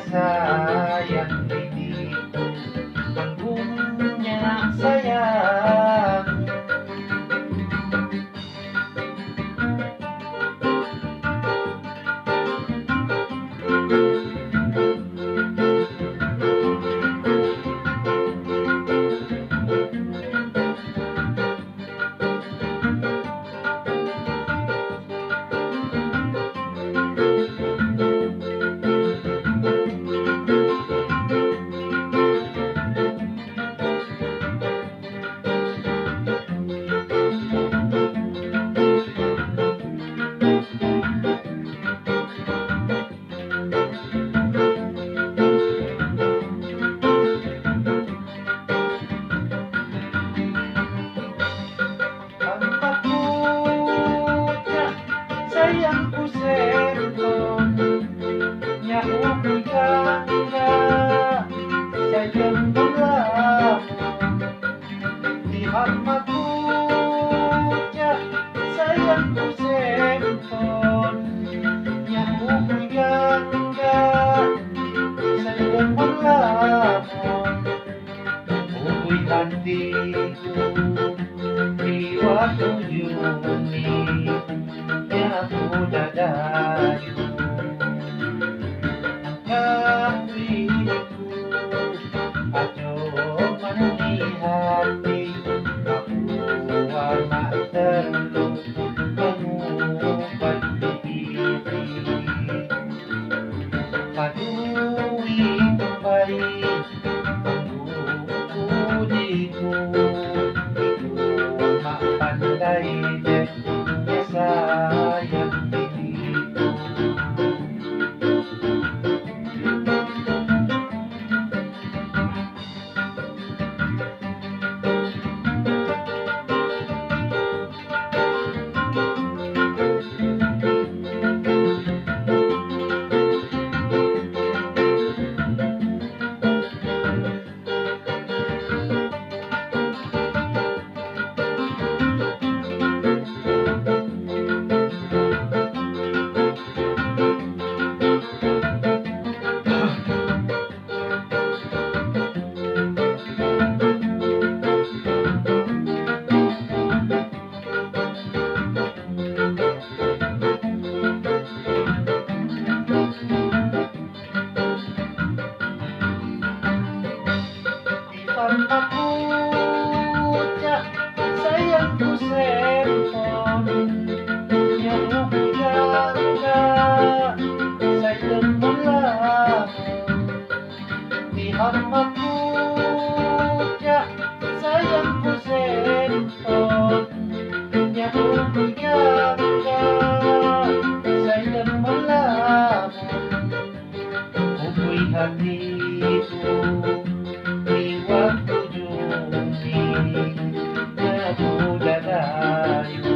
Sayang ini hanggumnya sayang. Sayangku serpon nyaku gangga sayang bola di harmaku sayangku serpon nyaku gangga sayang bola ubui hatiku di waktu Juni aku dadayu kawinku ajo mani hati aku anak terlalu mengubat diri padui kembali pujiku itu mak pandai deh sayang diriku. Aku sayangku serpon yang gangga sayang bola di harmaku sayangku serpon yang gangga sayang bola ubui hatiku waktu Juni aku dadayu.